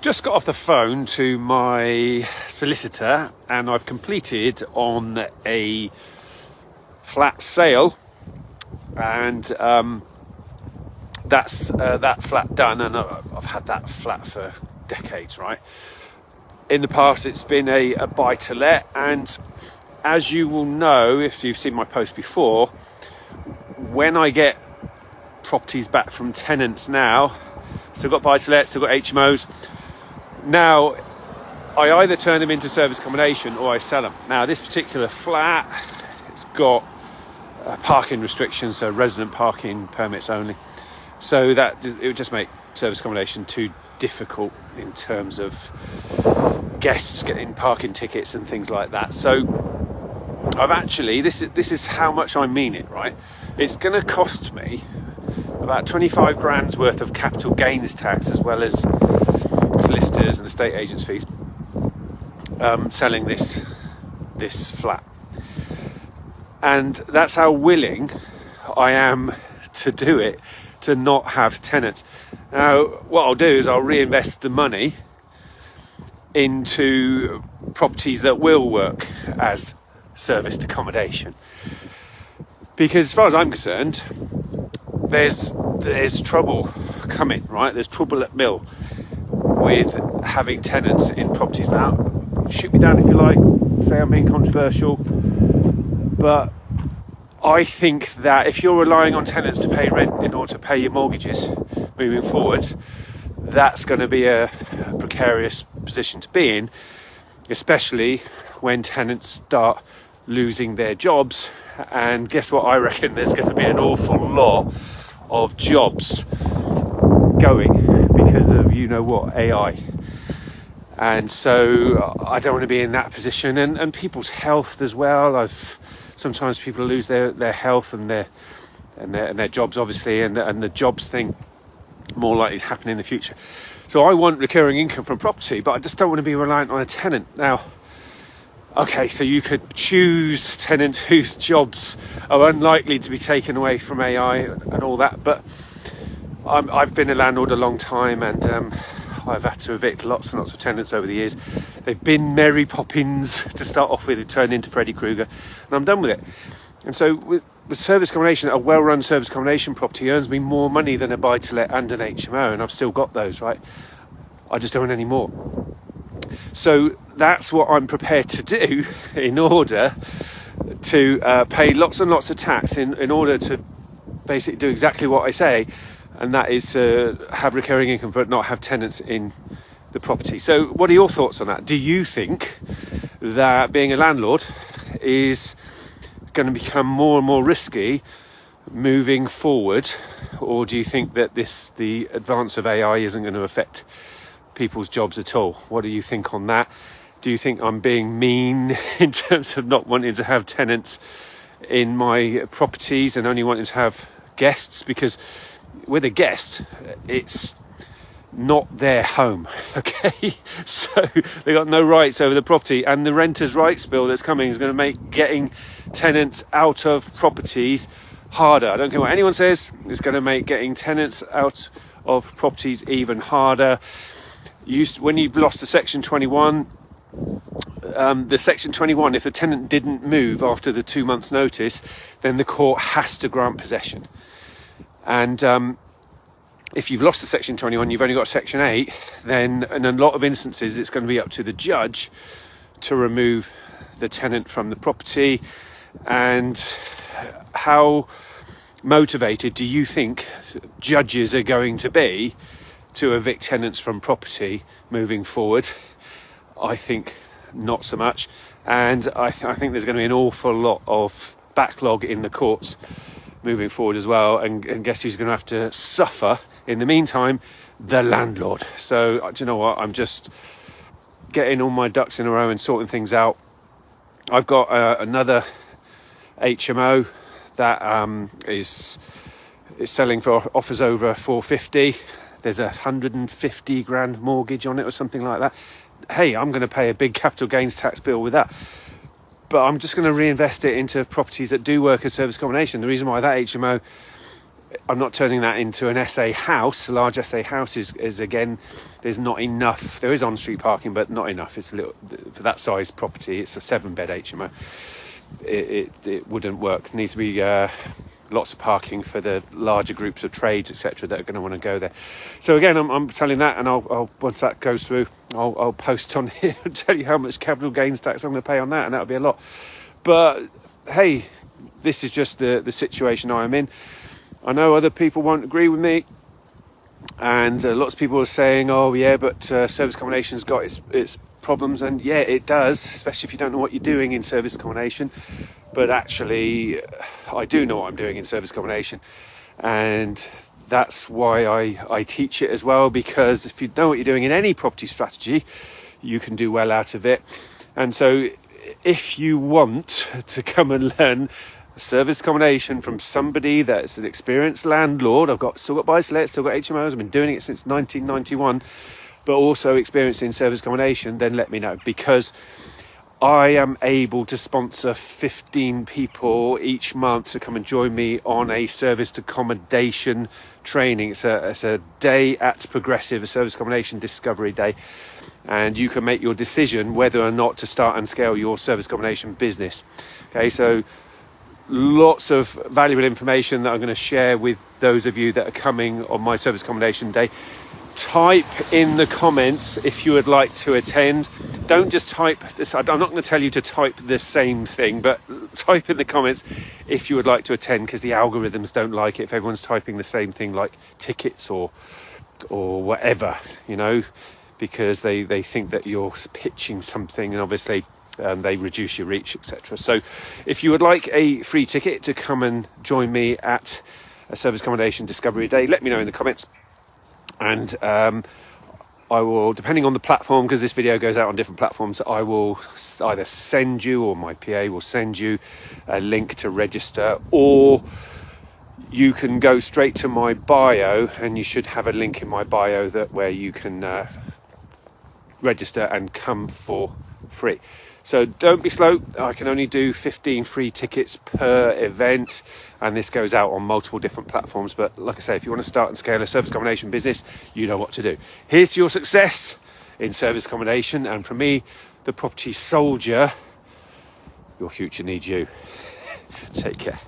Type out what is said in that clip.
Just got off the phone to my solicitor and I've completed on a flat sale, and that's that flat done, and I've had that flat for decades, right? In the past it's been a buy-to-let, and as you will know if you've seen my post before, when I get properties back from tenants now, still got buy-to-let, still got HMOs, now I either turn them into service accommodation or I sell them. Now this particular flat, it's got parking restrictions, so resident parking permits only, so that it would just make service accommodation too difficult in terms of guests getting parking tickets and things like that. So I've actually, this is how much I mean it, right? It's going to cost me about 25 grand's worth of capital gains tax, as well as solicitors and estate agents fees, selling this flat. And that's how willing I am to do it, to not have tenants. Now what I'll do is I'll reinvest the money into properties that will work as serviced accommodation, because as far as I'm concerned, there's trouble coming, right? There's trouble at mill with having tenants in properties. Now shoot me down if you like, say I'm being controversial, but I think that if you're relying on tenants to pay rent in order to pay your mortgages moving forward, that's going to be a precarious position to be in, especially when tenants start losing their jobs. And guess what? I reckon there's going to be an awful lot of jobs going because of, you know what, AI. And so I don't want to be in that position, and people's health as well. Sometimes people lose their health and their jobs, obviously, and the jobs thing more likely to happen in the future. So I want recurring income from property, but I just don't want to be reliant on a tenant. Now, okay, so you could choose tenants whose jobs are unlikely to be taken away from AI and all that, but I've been a landlord a long time, and I've had to evict lots and lots of tenants over the years. They've been Mary Poppins to start off with, who turned into Freddy Krueger, and I'm done with it. And so with service accommodation, a well-run service accommodation property earns me more money than a buy-to-let and an HMO, and I've still got those, right? I just don't want any more. So that's what I'm prepared to do in order to pay lots and lots of tax in order to basically do exactly what I say, and that is have recurring income but not have tenants in the property. So what are your thoughts on that? Do you think that being a landlord is going to become more and more risky moving forward, or do you think that the advance of AI isn't going to affect people's jobs at all? What do you think on that? Do you think I'm being mean in terms of not wanting to have tenants in my properties and only wanting to have guests? Because with a guest, it's not their home, okay? So they got no rights over the property, and the renters' rights bill that's coming is going to make getting tenants out of properties harder. I don't care what anyone says, it's going to make getting tenants out of properties even harder. When you've lost the Section 21, the Section 21, if the tenant didn't move after the 2 months notice, then the court has to grant possession. And if you've lost the Section 21, you've only got Section 8, then in a lot of instances it's going to be up to the judge to remove the tenant from the property. And how motivated do you think judges are going to be to evict tenants from property moving forward? I think not so much, and I think there's going to be an awful lot of backlog in the courts moving forward as well, and guess who's going to have to suffer in the meantime? The landlord. So do you know what, I'm just getting all my ducks in a row and sorting things out. I've got another HMO that is selling for offers over 450. There's 150 grand mortgage on it or something like that. Hey, I'm going to pay a big capital gains tax bill with that, but I'm just going to reinvest it into properties that do work as service accommodation. The reason why that HMO I'm not turning that into an SA house. A large SA house is again, there's not enough. There is on-street parking, but not enough. It's a little, for that size property. It's a 7-bed HMO. It wouldn't work. It needs to be lots of parking for the larger groups of trades, etc., that are going to want to go there. So again, I'm telling that, and I'll once that goes through, I'll post on here and tell you how much capital gains tax I'm going to pay on that, and that'll be a lot. But hey, this is just the situation I'm in. I know other people won't agree with me, and lots of people are saying, oh yeah, but service accommodation's got its problems, and yeah, it does, especially if you don't know what you're doing in service accommodation. But actually, I do know what I'm doing in service accommodation, and that's why I teach it as well, because if you know what you're doing in any property strategy, you can do well out of it. And so if you want to come and learn service accommodation from somebody that's an experienced landlord, still got buy-to-let, still got HMOs, I've been doing it since 1991, but also experienced in service accommodation, then let me know, because I am able to sponsor 15 people each month to come and join me on a serviced accommodation training. It's a day at Progressive, a service accommodation discovery day, and you can make your decision whether or not to start and scale your service accommodation business. Okay, so lots of valuable information that I'm going to share with those of you that are coming on my service accommodation day. Type in the comments if you would like to attend. Don't just type this. I'm not going to tell you to type the same thing, but type in the comments if you would like to attend, because the algorithms don't like it if everyone's typing the same thing, like tickets or whatever, because they think that you're pitching something, and obviously they reduce your reach, etc. So if you would like a free ticket to come and join me at a service accommodation discovery day, let me know in the comments. And I will, depending on the platform, because this video goes out on different platforms, I will either send you, or my PA will send you a link to register, or you can go straight to my bio, and you should have a link in my bio where you can register and come for free. So don't be slow. I can only do 15 free tickets per event, and this goes out on multiple different platforms. But like I say, if you want to start and scale a service accommodation business, you know what to do. Here's to your success in service accommodation, and from me, the property soldier, your future needs you. Take care.